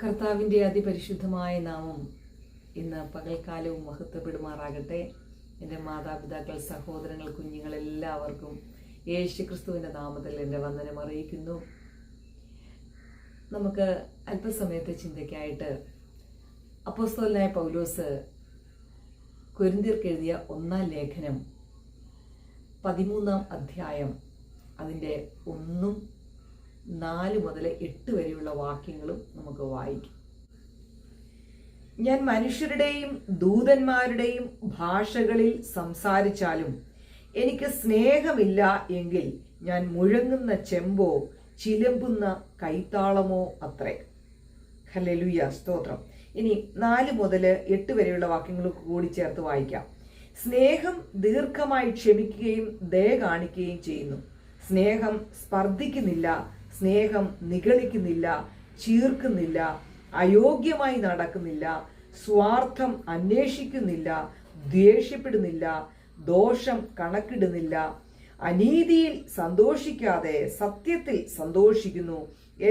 കർത്താവിൻ്റെ അതിപരിശുദ്ധമായ നാമം ഇന്ന് പകൽക്കാലവും മഹത്വപ്പെടുമാറാകട്ടെ. എൻ്റെ മാതാപിതാക്കൾ, സഹോദരങ്ങൾ, കുഞ്ഞുങ്ങൾ എല്ലാവർക്കും യേശുക്രിസ്തുവിൻ്റെ നാമത്തിൽ എൻ്റെ വന്ദനം അറിയിക്കുന്നു. നമുക്ക് അല്പസമയത്തെ ചിന്തയ്ക്കായിട്ട് അപ്പോസ്തലനായ പൗലോസ് കൊരിന്ത്യർക്ക് എഴുതിയ 1-ാം ലേഖനം 13-ാം അധ്യായം അതിൻ്റെ 1-4 മുതൽ 8 വരെയുള്ള വാക്യങ്ങളും നമുക്ക് വായിക്കാം. ഞാൻ മനുഷ്യരുടെയും ദൂതന്മാരുടെയും ഭാഷകളിൽ സംസാരിച്ചാലും എനിക്ക് സ്നേഹമില്ല എങ്കിൽ ഞാൻ മുഴങ്ങുന്ന ചെമ്പോ ചിലമ്പുന്ന കൈത്താളമോ അത്രേ. ഹല്ലേലൂയ, സ്തോത്രം. ഇനി 4 മുതൽ 8 വരെയുള്ള വാക്യങ്ങൾ കൂടി ചേർത്ത് വായിക്കാം. സ്നേഹം ദീർഘമായി ക്ഷമിക്കുകയും ദയ കാണിക്കുകയും ചെയ്യുന്നു. സ്നേഹം സ്പർദ്ധിക്കുന്നില്ല, സ്നേഹം നിഗളിക്കുന്നില്ല, ചീർക്കുന്നില്ല, അയോഗ്യമായി നടക്കുന്നില്ല, സ്വാർത്ഥം അന്വേഷിക്കുന്നില്ല, ദ്വേഷപ്പെടുന്നില്ല, ദോഷം കണക്കിടുന്നില്ല, അനീതിയിൽ സന്തോഷിക്കാതെ സത്യത്തിൽ സന്തോഷിക്കുന്നു,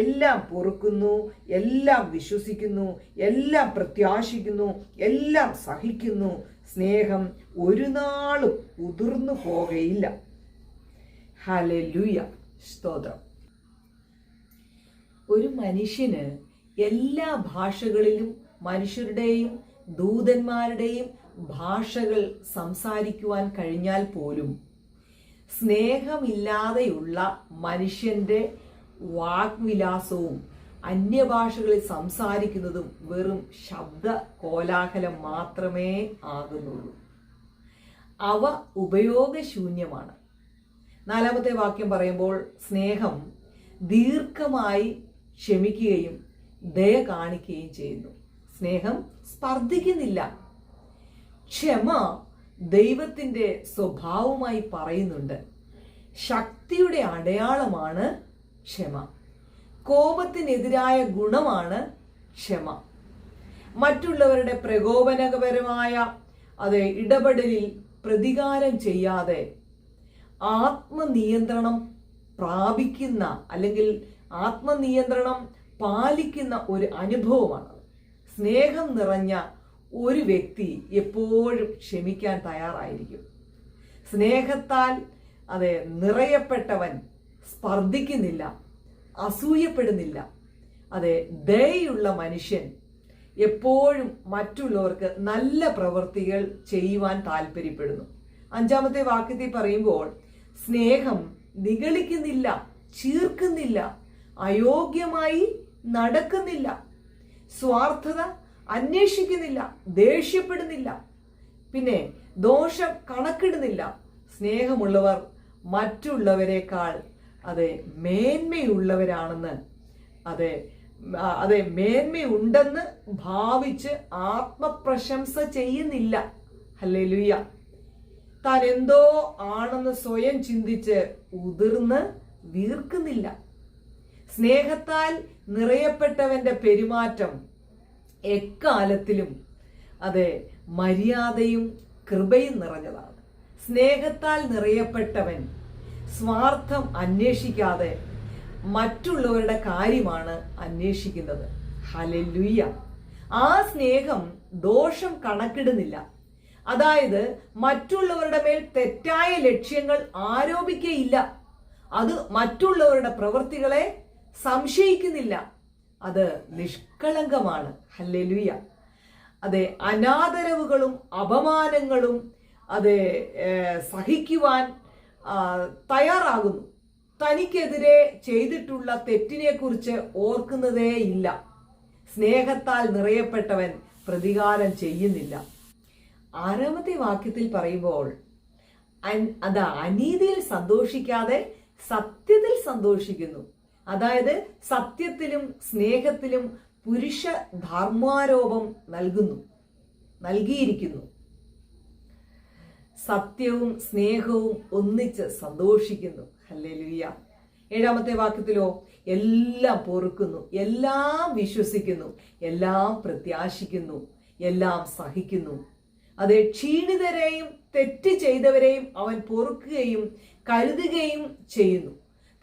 എല്ലാം പൊറുക്കുന്നു, എല്ലാം വിശ്വസിക്കുന്നു, എല്ലാം പ്രത്യാശിക്കുന്നു, എല്ലാം സഹിക്കുന്നു. സ്നേഹം ഒരു നാളും ഉതിർന്നു പോകയില്ല. ഹല്ലേലൂയ, സ്തോത്രം. ഒരു മനുഷ്യന് എല്ലാ ഭാഷകളിലും മനുഷ്യരുടെയും ദൂതന്മാരുടെയും ഭാഷകൾ സംസാരിക്കുവാൻ കഴിഞ്ഞാൽ പോലും സ്നേഹമില്ലാതെയുള്ള മനുഷ്യന്റെ വാഗ്വിലാസവും അന്യഭാഷകളിൽ സംസാരിക്കുന്നതും വെറും ശബ്ദ കോലാഹലം മാത്രമേ ആകുന്നുള്ളൂ. അവ ഉപയോഗശൂന്യമാണ്. 4-ാമത്തെ വാക്യം പറയുമ്പോൾ സ്നേഹം ദീർഘമായി ക്ഷമിക്കുകയും ദയ കാണിക്കുകയും ചെയ്യുന്നു. സ്നേഹം സ്പർദ്ധിക്കുന്നില്ല. ക്ഷമ ദൈവത്തിൻ്റെ സ്വഭാവമായി പറയുന്നുണ്ട്. ശക്തിയുടെ അടയാളമാണ് ക്ഷമ. കോപത്തിനെതിരായ ഗുണമാണ് ക്ഷമ. മറ്റുള്ളവരുടെ പ്രകോപനപരമായ ഇടപെടലിൽ പ്രതികാരം ചെയ്യാതെ ആത്മനിയന്ത്രണം പ്രാപിക്കുന്ന അല്ലെങ്കിൽ ആത്മനിയന്ത്രണം പാലിക്കുന്ന ഒരു അനുഭവമാണ്. സ്നേഹം നിറഞ്ഞ ഒരു വ്യക്തി എപ്പോഴും ക്ഷമിക്കാൻ തയ്യാറായിരിക്കും. സ്നേഹത്താൽ നിറയപ്പെട്ടവൻ സ്പർദ്ധിക്കുന്നില്ല, അസൂയപ്പെടുന്നില്ല. ദയയുള്ള മനുഷ്യൻ എപ്പോഴും മറ്റുള്ളവർക്ക് നല്ല പ്രവൃത്തികൾ ചെയ്യുവാൻ താല്പര്യപ്പെടുന്നു. 5-ാമത്തെ വാക്യത്തിൽ പറയുമ്പോൾ സ്നേഹം നിഗളിക്കുന്നില്ല, ചീർക്കുന്നില്ല, അയോഗ്യമായി നടക്കുന്നില്ല, സ്വാർത്ഥത അന്വേഷിക്കുന്നില്ല, ദേഷ്യപ്പെടുന്നില്ല, പിന്നെ ദോഷം കണക്കിടുന്നില്ല. സ്നേഹമുള്ളവർ മറ്റുള്ളവരെക്കാൾ മേന്മയുള്ളവരാണെന്ന് മേന്മയുണ്ടെന്ന് ഭാവിച്ച് ആത്മപ്രശംസ ചെയ്യുന്നില്ല. ഹല്ലേലൂയ. താൻ എന്തോ ആണെന്ന് സ്വയം ചിന്തിച്ച് ഉതിർന്ന് വീർക്കുന്നില്ല. സ്നേഹത്താൽ നിറയപ്പെട്ടവന്റെ പെരുമാറ്റം എക്കാലത്തിലും മര്യാദയും കൃപയും നിറഞ്ഞതാണ്. സ്നേഹത്താൽ നിറയപ്പെട്ടവൻ സ്വാർത്ഥം അന്വേഷിക്കാതെ മറ്റുള്ളവരുടെ കാര്യമാണ് അന്വേഷിക്കുന്നത്. ഹല്ലേലൂയ. ആ സ്നേഹം ദോഷം കണക്കിടുന്നില്ല. അതായത് മറ്റുള്ളവരുടെ മേൽ തെറ്റായ ലക്ഷ്യങ്ങൾ ആരോപിക്കുകയില്ല. അത് മറ്റുള്ളവരുടെ പ്രവൃത്തികളെ സംശയിക്കുന്നില്ല. അത് നിഷ്കളങ്കമാണ്. ഹല്ലേലൂയ. അനാദരവുകളും അപമാനങ്ങളും സഹിക്കുവാൻ തയ്യാറാകുന്നു. തനിക്കെതിരെ ചെയ്തിട്ടുള്ള തെറ്റിനെ കുറിച്ച് ഓർക്കുന്നതേ ഇല്ല. സ്നേഹത്താൽ നിറയപ്പെട്ടവൻ പ്രതികാരം ചെയ്യുന്നില്ല. 6-ാമത്തെ വാക്യത്തിൽ പറയുമ്പോൾ അനീതിയിൽ സന്തോഷിക്കാതെ സത്യത്തിൽ സന്തോഷിക്കുന്നു. അതായത് സത്യത്തിലും സ്നേഹത്തിലും പുരുഷ ധർമാരോപം നൽകിയിരിക്കുന്നു. സത്യവും സ്നേഹവും ഒന്നിച്ച് സന്തോഷിക്കുന്നു. ഹല്ലേലൂയ. 7-ാമത്തെ വാക്യത്തിലോ എല്ലാം പൊറുക്കുന്നു, എല്ലാം വിശ്വസിക്കുന്നു, എല്ലാം പ്രത്യാശിക്കുന്നു, എല്ലാം സഹിക്കുന്നു. ക്ഷീണിതരെയും തെറ്റ് ചെയ്തവരെയും അവൻ പൊറുക്കുകയും കരുതുകയും ചെയ്യുന്നു.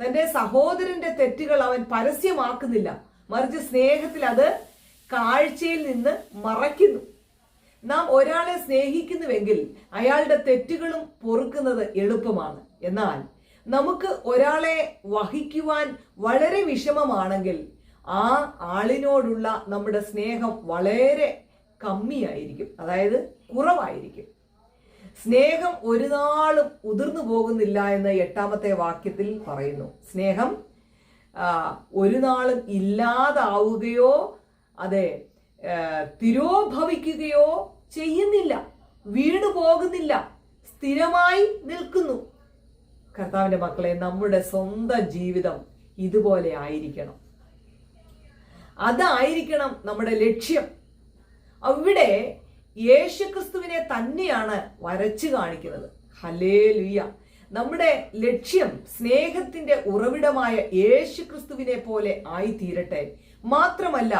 തന്റെ സഹോദരന്റെ തെറ്റുകൾ അവൻ പരസ്യമാക്കുന്നില്ല, മറിച്ച് സ്നേഹത്തിൽ അത് കാഴ്ചയിൽ നിന്ന് മറയ്ക്കുന്നു. നാം ഒരാളെ സ്നേഹിക്കുന്നുവെങ്കിൽ അയാളുടെ തെറ്റുകളും പൊറുക്കുന്നത് എളുപ്പമാണ്. എന്നാൽ നമുക്ക് ഒരാളെ വഹിക്കുവാൻ വളരെ വിഷമമാണെങ്കിൽ ആ ആളിനോടുള്ള നമ്മുടെ സ്നേഹം വളരെ കമ്മിയായിരിക്കും, അതായത് കുറവായിരിക്കും. സ്നേഹം ഒരു നാളും ഉതിർന്നു പോകുന്നില്ല എന്ന് 8-ാമത്തെ വാക്യത്തിൽ പറയുന്നു. സ്നേഹം ഒരു നാളും ഇല്ലാതാവുകയോ തിരോഭവിക്കുകയോ ചെയ്യുന്നില്ല, വീണു പോകുന്നില്ല, സ്ഥിരമായി നിൽക്കുന്നു. കർത്താവിന്റെ മക്കളെ, നമ്മുടെ സ്വന്തം ജീവിതം ഇതുപോലെ ആയിരിക്കണം. അതായിരിക്കണം നമ്മുടെ ലക്ഷ്യം. അവിടെ യേശുക്രിസ്തുവിനെ തന്നെയാണ് വരച്ചു കാണിക്കുന്നത്. ഹല്ലേലൂയ. നമ്മുടെ ലക്ഷ്യം സ്നേഹത്തിന്റെ ഉറവിടമായ യേശുക്രിസ്തുവിനെ പോലെ ആയിത്തീരട്ടെ. മാത്രമല്ല,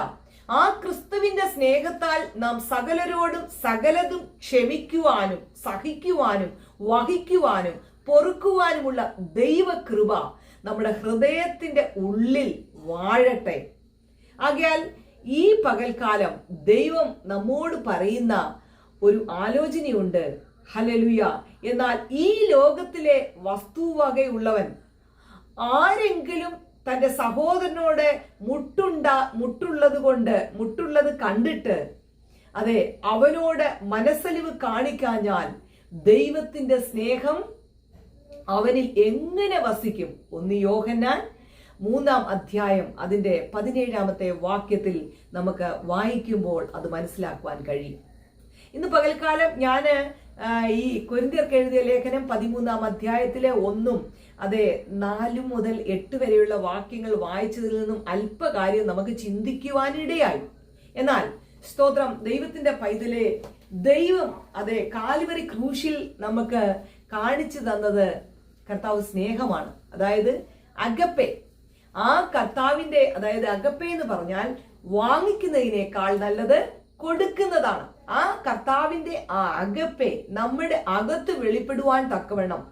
ആ ക്രിസ്തുവിന്റെ സ്നേഹത്താൽ നാം സകലരോടും സകലതും ക്ഷമിക്കുവാനും സഹിക്കുവാനും വഹിക്കുവാനും പൊറുക്കുവാനുമുള്ള ദൈവകൃപ നമ്മുടെ ഹൃദയത്തിന്റെ ഉള്ളിൽ വാഴട്ടെ. ആകയാൽ ഈ പകൽക്കാലം ദൈവം നമ്മോട് പറയുന്ന ഒരു ആലോചനയുണ്ട്. ഹല്ലേലൂയ. എന്നാൽ ഈ ലോകത്തിലെ വസ്തുവകയുള്ളവൻ ആരെങ്കിലും തന്റെ സഹോദരനോട് മുട്ടുള്ളത് കണ്ടിട്ട് അവനോട് മനസ്സലിവ് കാണിക്കാഞ്ഞാൽ ദൈവത്തിന്റെ സ്നേഹം അവനിൽ എങ്ങനെ വസിക്കും? 1 യോഹന്നാൻ 3-ാം അധ്യായം അതിന്റെ 17-ാമത്തെ വാക്യത്തിൽ നമുക്ക് വായിക്കുമ്പോൾ അത് മനസ്സിലാക്കുവാൻ കഴിയും. ഇന്ന് പകൽക്കാലം ഞാൻ ഈ കൊരിന്ത്യർക്ക് എഴുതിയ ലേഖനം 13-ാം അധ്യായത്തിലെ 1 4 മുതൽ 8 വരെയുള്ള വാക്യങ്ങൾ വായിച്ചതിൽ നിന്നും അല്പകാര്യം നമുക്ക് ചിന്തിക്കുവാനിടയായി. എന്നാൽ സ്തോത്രം, ദൈവത്തിന്റെ പൈതലെ, ദൈവം കാൽവരി ക്രൂശിൽ നമുക്ക് കാണിച്ചു തന്നത് കർത്താവ് സ്നേഹമാണ്. അതായത് അഗപ്പെ. ആ കർത്താവിന്റെ അഗപ്പെ എന്ന് പറഞ്ഞാൽ വാങ്ങിക്കുന്നതിനേക്കാൾ നല്ലത് കൊടുക്കുന്നതാണ്. ആ കർത്താവിന്റെ ആ അഗപ്പെ നമ്മുടെ അകത്ത് വെളിപ്പെടുവാൻ തക്കവണ്ണം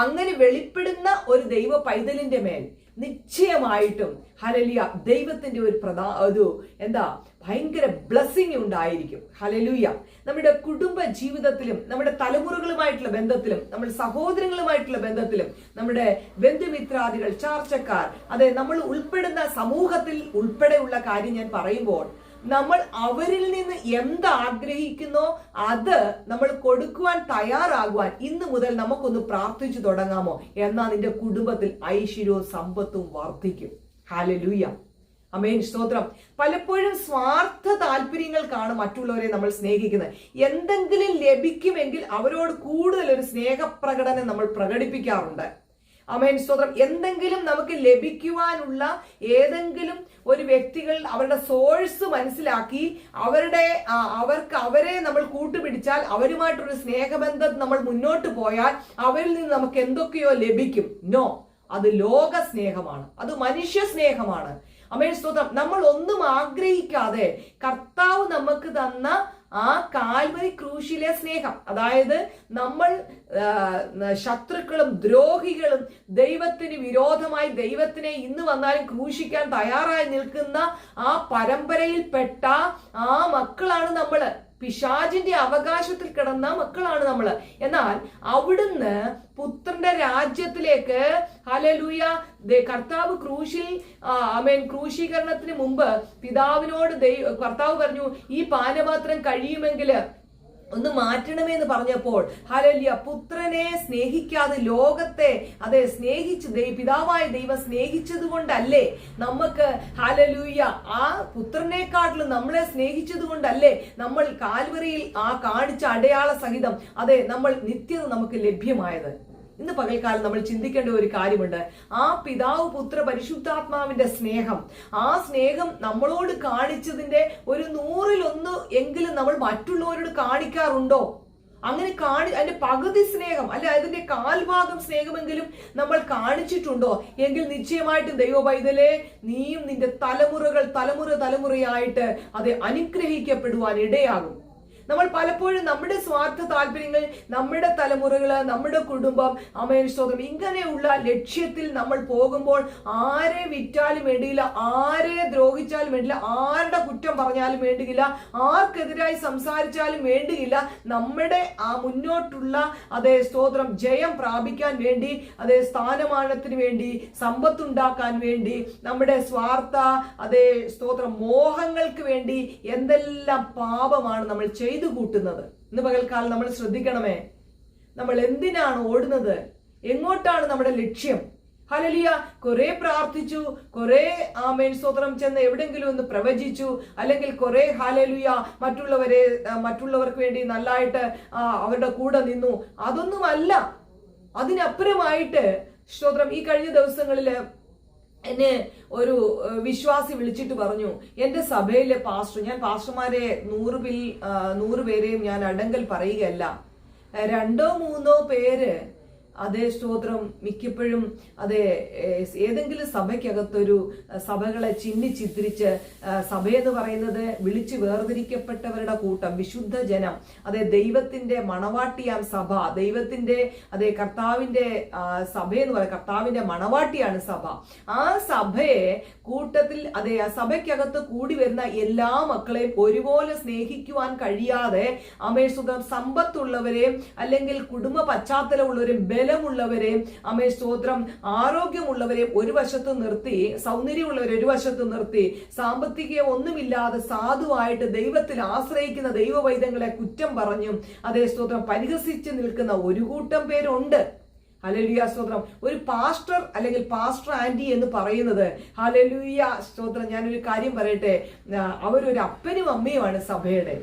അങ്ങനെ വെളിപ്പെടുന്ന ഒരു ദൈവ പൈതലിന്റെ മേൽ നിശ്ചയമായിട്ടും ഹല്ലേലൂയ ദൈവത്തിന്റെ ഒരു ഭയങ്കര ബ്ലെസ്സിങ് ഉണ്ടായിരിക്കും. ഹല്ലേലൂയ. നമ്മുടെ കുടുംബ ജീവിതത്തിലും നമ്മുടെ തലമുറകളുമായിട്ടുള്ള ബന്ധത്തിലും നമ്മുടെ സഹോദരങ്ങളുമായിട്ടുള്ള ബന്ധത്തിലും നമ്മുടെ ബന്ധുമിത്രാദികൾ, ചാർച്ചക്കാർ, നമ്മൾ ഉൾപ്പെടുന്ന സമൂഹത്തിൽ ഉൾപ്പെടെയുള്ള കാര്യം ഞാൻ പറയുമ്പോൾ നമ്മൾ അവരിൽ നിന്ന് എന്താഗ്രഹിക്കുന്നോ അത് നമ്മൾ കൊടുക്കുവാൻ തയ്യാറാകുവാൻ ഇന്ന് മുതൽ നമുക്കൊന്ന് പ്രാർത്ഥിച്ചു തുടങ്ങാമോ? എന്നാൽ നിന്റെ കുടുംബത്തിൽ ഐശ്വര്യവും സമ്പത്തും വർദ്ധിക്കും. ഹല്ലേലൂയ. ആമേൻ. സ്തോത്രം. പലപ്പോഴും സ്വാർത്ഥ താല്പര്യങ്ങൾക്കാണ് മറ്റുള്ളവരെ നമ്മൾ സ്നേഹിക്കുന്നത്. എന്തെങ്കിലും ലഭിക്കുമെങ്കിൽ അവരോട് കൂടുതൽ ഒരു സ്നേഹപ്രകടനം നമ്മൾ പ്രകടിപ്പിക്കാറുണ്ട്. ആമേൻ. സ്തോത്രം. എന്തെങ്കിലും നമുക്ക് ലഭിക്കുവാനുള്ള ഏതെങ്കിലും ഒരു വ്യക്തികൾ അവരുടെ സോഴ്സ് മനസ്സിലാക്കി അവരെ നമ്മൾ കൂട്ടുപിടിച്ചാൽ, അവരുമായിട്ടൊരു സ്നേഹബന്ധം നമ്മൾ മുന്നോട്ട് പോയാൽ അവരിൽ നിന്ന് നമുക്ക് എന്തൊക്കെയോ ലഭിക്കും. നോ, അത് ലോക സ്നേഹമാണ്, അത് മനുഷ്യ സ്നേഹമാണ്. ആമേൻ. സ്തോത്രം. നമ്മൾ ഒന്നും ആഗ്രഹിക്കാതെ കർത്താവ് നമുക്ക് തന്ന ആ കാൽവരി ക്രൂശിലെ സ്നേഹം, അതായത് നമ്മൾ ശത്രുക്കളും ദ്രോഹികളും ദൈവത്തിന് വിരോധമായി ദൈവത്തിനെ ഇന്ന് വന്നാലും ക്രൂശിക്കാൻ തയ്യാറായി നിൽക്കുന്ന ആ പരമ്പരയിൽപ്പെട്ട ആ മക്കളാണ് നമ്മള്. പിശാചിന്റെ അവകാശത്തിൽ കിടന്ന മക്കളാണ് നമ്മള്. എന്നാൽ അവിടുന്ന് പുത്രന്റെ രാജ്യത്തിലേക്ക് ഹല്ലേലൂയ കർത്താവ് ക്രൂശിൽ ക്രൂശീകരണത്തിന് മുമ്പ് പിതാവിനോട് കർത്താവ് പറഞ്ഞു, ഈ പാനപാത്രം കഴിയുമെങ്കിൽ ഒന്ന് മാറ്റണമേ എന്ന് പറഞ്ഞപ്പോൾ ഹല്ലേലൂയ പുത്രനെ സ്നേഹിക്കാതെ ലോകത്തെ സ്നേഹിച്ച് പിതാവായ ദൈവം സ്നേഹിച്ചത് കൊണ്ടല്ലേ നമുക്ക് ഹല്ലേലൂയ ആ പുത്രനെക്കാട്ടിലും നമ്മളെ സ്നേഹിച്ചത് കൊണ്ടല്ലേ നമ്മൾ കാൽവരിയിൽ ആ കാണിച്ച അടയാള സഹിതം നമ്മൾ നിത്യത നമുക്ക് ലഭ്യമായത്. ഇന്ന് പകൽക്കാലം നമ്മൾ ചിന്തിക്കേണ്ട ഒരു കാര്യമുണ്ട്. ആ പിതാവ് പുത്ര പരിശുദ്ധാത്മാവിന്റെ സ്നേഹം, ആ സ്നേഹം നമ്മളോട് കാണിച്ചതിന്റെ ഒരു 100-1 എങ്കിലും നമ്മൾ മറ്റുള്ളവരോട് കാണിക്കാറുണ്ടോ? അങ്ങനെ അതിന്റെ പകുതി സ്നേഹം അല്ലെ അതിന്റെ കാൽഭാഗം സ്നേഹമെങ്കിലും നമ്മൾ കാണിച്ചിട്ടുണ്ടോ? എങ്കിൽ നിശ്ചയമായിട്ടും ദൈവ പൈതലേ, നീയും നിന്റെ തലമുറയായിട്ട് അനുഗ്രഹിക്കപ്പെടുവാൻ ഇടയാകും. നമ്മൾ പലപ്പോഴും നമ്മുടെ സ്വാർത്ഥ താല്പര്യങ്ങൾ, നമ്മുടെ തലമുറകള്, നമ്മുടെ കുടുംബം, ആമേൻ സ്തോത്രം, ഇങ്ങനെയുള്ള ലക്ഷ്യത്തിൽ നമ്മൾ പോകുമ്പോൾ ആരെ വിറ്റാലും വേണ്ടിയില്ല, ആരെ ദ്രോഹിച്ചാലും വേണ്ടില്ല, ആരുടെ കുറ്റം പറഞ്ഞാലും വേണ്ടിയില്ല, ആർക്കെതിരായി സംസാരിച്ചാലും വേണ്ടിയില്ല, നമ്മുടെ ആ മുന്നോട്ടുള്ള അതേ സ്തോത്രം ജയം പ്രാപിക്കാൻ വേണ്ടി, അതേ സ്ഥാനമാനത്തിന് വേണ്ടി, സമ്പത്തുണ്ടാക്കാൻ വേണ്ടി, നമ്മുടെ സ്വാർത്ഥ അതേ സ്തോത്രം മോഹങ്ങൾക്ക് വേണ്ടി എന്തെല്ലാം പാപമാണ് നമ്മൾ ചെയ്തു കൂട്ടുന്നത്. ഇന്ന് പകൽക്കാലം നമ്മൾ ശ്രദ്ധിക്കണമേ, നമ്മൾ എന്തിനാണ് ഓടുന്നത്, എങ്ങോട്ടാണ് നമ്മുടെ ലക്ഷ്യം? ഹല്ലേലൂയ, കുറെ പ്രാർത്ഥിച്ചു, കുറെ ആമേൻ സ്തോത്രം ചെന്ന് എവിടെങ്കിലും ഒന്ന് പ്രവചിച്ചു, അല്ലെങ്കിൽ കുറെ ഹല്ലേലൂയ മറ്റുള്ളവർക്ക് വേണ്ടി നല്ലതായിട്ട് അവരുടെ കൂടെ നിന്നു. അതൊന്നുമല്ല. അതിനപ്പുറമായിട്ട് സ്തോത്രം, ഈ കഴിഞ്ഞ ദിവസങ്ങളില് എന്നെ ഒരു വിശ്വാസി വിളിച്ചിട്ട് പറഞ്ഞു, എന്റെ സഭയിലെ പാസ്റ്റർ, ഞാൻ പാസ്റ്റർമാരെ 100 പേരെയും ഞാൻ അടങ്കൽ പറയുകയല്ല, 2-3 പേര് അതേ സ്തോത്രം മിക്കപ്പോഴും അതേ ഏതെങ്കിലും സഭയ്ക്കകത്തൊരു സഭകളെ ചിഹ്നിച്ചിദ്രിച്ച്, സഭയെന്ന് പറയുന്നത് വിളിച്ച് വേർതിരിക്കപ്പെട്ടവരുടെ കൂട്ടം, വിശുദ്ധ ജനം, അതേ ദൈവത്തിന്റെ മണവാട്ടിയാം സഭ, ദൈവത്തിന്റെ അതേ കർത്താവിന്റെ സഭയെന്ന് പറയുന്നത് കർത്താവിന്റെ മണവാട്ടിയാണ് സഭ. ആ സഭയെ കൂട്ടത്തിൽ അതേ സഭയ്ക്കകത്ത് കൂടി വരുന്ന എല്ലാ മക്കളെയും ഒരുപോലെ സ്നേഹിക്കുവാൻ കഴിയാതെ അമേശ്വരം സമ്പത്തുള്ളവരെയും അല്ലെങ്കിൽ കുടുംബ പശ്ചാത്തലമുള്ളവരെയും ബലമുള്ളവരെയും സ്തോത്രം ആരോഗ്യമുള്ളവരെയും ഒരു വശത്ത് നിർത്തി, സൗന്ദര്യമുള്ളവരെ ഒരു വശത്ത് നിർത്തി, സാമ്പത്തിക ഒന്നുമില്ലാതെ സാധുവായിട്ട് ദൈവത്തിൽ ആശ്രയിക്കുന്ന ദൈവവൈദ്യങ്ങളെ കുറ്റം പറഞ്ഞും അതേ സ്തോത്രം പരിഹസിച്ച് നിൽക്കുന്ന ഒരു കൂട്ടം പേരുണ്ട്. ഹല്ലേലൂയ സ്തോത്രം. ഒരു പാസ്റ്റർ അല്ലെങ്കിൽ പാസ്റ്റർ ആന്റി എന്ന് പറയുന്നത്, ഹല്ലേലൂയ സ്തോത്രം, ഞാനൊരു കാര്യം പറയട്ടെ, അവരൊരു അപ്പനും അമ്മയുമാണ് സഭയുടെ.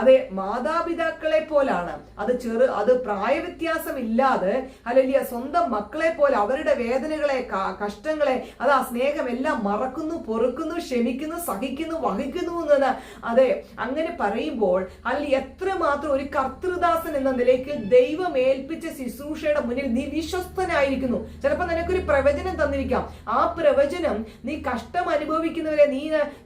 അതെ, മാതാപിതാക്കളെ പോലാണ്. അത് പ്രായവ്യത്യാസം ഇല്ലാതെ ഹല്ലേലൂയ സ്വന്തം മക്കളെ പോലെ അവരുടെ വേദനകളെ, കഷ്ടങ്ങളെ, അത് ആ സ്നേഹം എല്ലാം മറക്കുന്നു, പൊറുക്കുന്നു, ക്ഷമിക്കുന്നു, സഹിക്കുന്നു, വഹിക്കുന്നു എന്ന് അതെ അങ്ങനെ പറയുമ്പോൾ അല്ലെങ്കിൽ എത്രമാത്രം ഒരു കർത്തൃദാസൻ എന്ന നിലയ്ക്ക് ദൈവം ഏൽപ്പിച്ച ശുശ്രൂഷയുടെ മുന്നിൽ നീ വിശ്വസ്തനായിരിക്കുന്നു. ചിലപ്പോൾ നിനക്കൊരു പ്രവചനം തന്നിരിക്കാം. ആ പ്രവചനം നീ കഷ്ടം അനുഭവിക്കുന്നവരെ നീ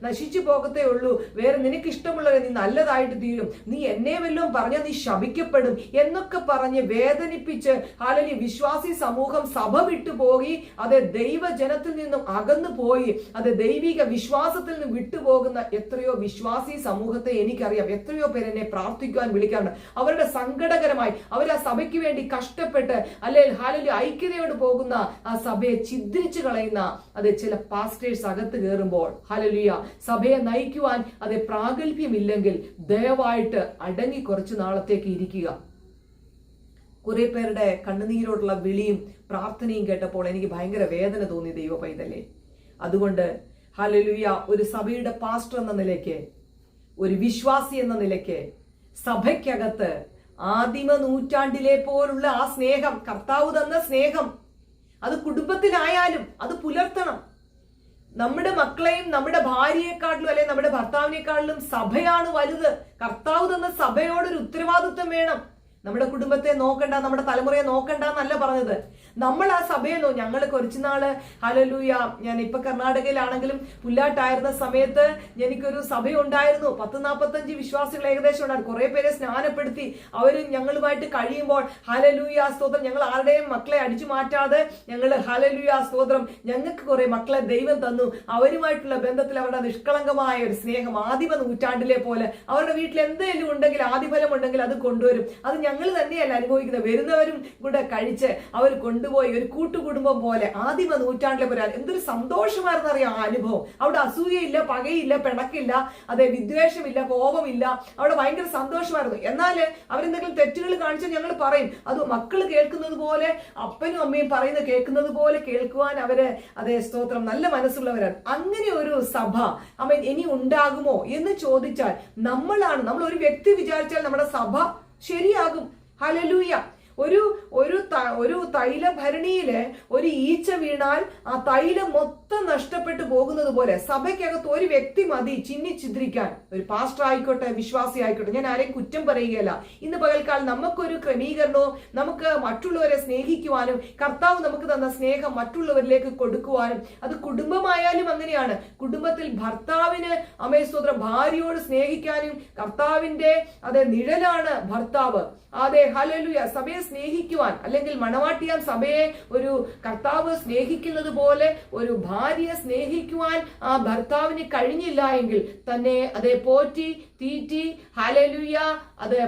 നശിച്ചു പോകത്തേ ഉള്ളൂ, വേറെ നിനക്ക് ഇഷ്ടമുള്ളവരെ നീ നല്ലതായിട്ട് തീരും, നീ എന്നെ വല്ലതും പറഞ്ഞാൽ നീ ശപിക്കപ്പെടും എന്നൊക്കെ പറഞ്ഞ് വേദനിപ്പിച്ച് അല്ലെങ്കിൽ വിശ്വാസി സമൂഹം സഭ വിട്ടുപോയി, അത് ദൈവജനത്തിൽ നിന്നും അകന്നു പോയി, അത് ദൈവിക വിശ്വാസത്തിൽ നിന്ന് വിട്ടുപോകുന്ന എത്രയോ വിശ്വാസി സമൂഹത്തെ എനിക്കറിയാം. എത്രയോ പേര് എന്നെ പ്രാർത്ഥിക്കുവാൻ വിളിക്കാറുണ്ട്. അവരുടെ സങ്കടകരമായി അവർ ആ സഭയ്ക്ക് വേണ്ടി കഷ്ടപ്പെട്ട് അല്ലെങ്കിൽ ഹാലലി ഐക്യതയോട് പോകുന്ന ആ സഭയെ ഛിദ്രിച്ചു കളയുന്ന അത് ചില പാസ്റ്റേഴ്സ് അകത്ത് കയറുമ്പോൾ ഹല്ലേലൂയ സഭയെ നയിക്കുവാൻ അത് പ്രാഗൽഭ്യമില്ലെങ്കിൽ ദയവായിട്ട് അടങ്ങി കുറച്ചു നാളത്തേക്ക് ഇരിക്കുക. കുറെ പേരുടെ കണ്ണുനീരോടുള്ള വിളിയും പ്രാർത്ഥനയും കേട്ടപ്പോൾ എനിക്ക് ഭയങ്കര വേദന തോന്നി ദൈവ പൈതലേ. അതുകൊണ്ട് ഹല്ലേലൂയ ഒരു സഭയുടെ പാസ്റ്റർ എന്ന നിലയ്ക്ക്, ഒരു വിശ്വാസി എന്ന നിലയ്ക്ക് സഭയ്ക്കകത്ത് ആദിമ നൂറ്റാണ്ടിലെ പോലുള്ള ആ സ്നേഹം, കർത്താവ് തന്ന സ്നേഹം, അത് കുടുംബത്തിലായാലും അത് പുലർത്തണം. നമ്മുടെ മക്കളെയും നമ്മുടെ ഭാര്യയെക്കാട്ടിലും അല്ലെങ്കിൽ നമ്മുടെ ഭർത്താവിനെക്കാട്ടിലും സഭയാണ് വലുത്. കർത്താവ് തന്ന സഭയോടൊരു ഉത്തരവാദിത്വം വേണം. നമ്മുടെ കുടുംബത്തെ നോക്കണ്ട, നമ്മുടെ തലമുറയെ നോക്കണ്ട എന്നല്ല പറഞ്ഞത്. നമ്മൾ ആ സഭയെ ഞങ്ങൾ കുറച്ചുനാള് ഹല്ലേലൂയ, ഞാൻ ഇപ്പൊ കർണാടകയിലാണെങ്കിലും പുല്ലാട്ടായിരുന്ന സമയത്ത് എനിക്കൊരു സഭയുണ്ടായിരുന്നു. 40-45 വിശ്വാസികൾ ഏകദേശം ഉണ്ടായിരുന്നു. കുറെ പേരെ സ്നാനപ്പെടുത്തി അവര് ഞങ്ങളുമായിട്ട് കഴിയുമ്പോൾ ഹല്ലേലൂയ സ്തോത്രം, ഞങ്ങൾ ആരുടെയും മക്കളെ അടിച്ചു മാറ്റാതെ ഞങ്ങൾ ഹല്ലേലൂയ സ്തോത്രം, ഞങ്ങൾക്ക് കുറെ മക്കളെ ദൈവം തന്നു. അവരുമായിട്ടുള്ള ബന്ധത്തിൽ അവരുടെ നിഷ്കളങ്കമായ ഒരു സ്നേഹം ആദിമ നൂറ്റാണ്ടിലെ പോലെ, അവരുടെ വീട്ടിൽ എന്തെങ്കിലും ഉണ്ടെങ്കിൽ ആദിഫലം ഉണ്ടെങ്കിൽ അത് കൊണ്ടുവരും. അത് ഞങ്ങൾ തന്നെയല്ല അനുഭവിക്കുന്നത്, വരുന്നവരും കൂടെ കഴിച്ച് അവർ കൊണ്ടുപോയി ഒരു കൂട്ടുകുടുംബം പോലെ ആദിമ നൂറ്റാണ്ടിലെ പോലെ. എന്തൊരു സന്തോഷമായിരുന്നു അറിയാം ആ അനുഭവം. അവിടെ അസൂയയില്ല, പകയില്ല, പിണക്കില്ല, അതെ വിദ്വേഷമില്ല, കോപമില്ല. അവിടെ ഭയങ്കര സന്തോഷമായിരുന്നു. എന്നാൽ അവരെന്തെങ്കിലും തെറ്റുകൾ കാണിച്ചാൽ ഞങ്ങൾ പറയും. അത് മക്കൾ കേൾക്കുന്നത് പോലെ, അപ്പനും അമ്മയും പറയുന്നത് കേൾക്കുന്നത് പോലെ കേൾക്കുവാൻ അവര് അതേ സ്തോത്രം നല്ല മനസ്സുള്ളവരാണ്. അങ്ങനെ ഒരു സഭ ഇനി ഉണ്ടാകുമോ എന്ന് ചോദിച്ചാൽ നമ്മൾ ഒരു വ്യക്തി വിചാരിച്ചാൽ നമ്മുടെ സഭ ശരിയാകും. ഹല്ലേലൂയ. ഒരു തൈലഭരണിയില് ഒരു ഈച്ച വീണാൽ ആ തൈലം മൊത്തം നഷ്ടപ്പെട്ടു പോകുന്നത് പോലെ സഭയ്ക്കകത്ത് ഒരു വ്യക്തി മതി ചിഹ്നിച്ചിദ്രിക്കാൻ. ഒരു പാസ്റ്റർ ആയിക്കോട്ടെ, വിശ്വാസി ആയിക്കോട്ടെ, ഞാൻ ആരെയും കുറ്റം പറയുകയല്ല. ഇന്ന് പകൽക്കാലം നമുക്കൊരു ക്രമീകരണവും നമുക്ക് മറ്റുള്ളവരെ സ്നേഹിക്കുവാനും കർത്താവ് നമുക്ക് തന്ന സ്നേഹം മറ്റുള്ളവരിലേക്ക് കൊടുക്കുവാനും, അത് കുടുംബമായാലും അങ്ങനെയാണ്. കുടുംബത്തിൽ ഭർത്താവിന് സ്തോത്രം ഭാര്യയോട് സ്നേഹിക്കാനും, കർത്താവിന്റെ നിഴലാണ് ഭർത്താവ്. ഹല്ലേലൂയ. സഭയെ സ്നേഹിക്കുവാൻ, അല്ലെങ്കിൽ മണവാട്ടിയാൻ സഭയെ ഒരു കർത്താവ് സ്നേഹിക്കുന്നത് പോലെ ഒരു ഭാര്യയെ സ്നേഹിക്കുവാൻ ആ ഭർത്താവിന് കഴിഞ്ഞില്ല എങ്കിൽ തന്നെ പോറ്റി തീറ്റി ഹല്ലേലൂയ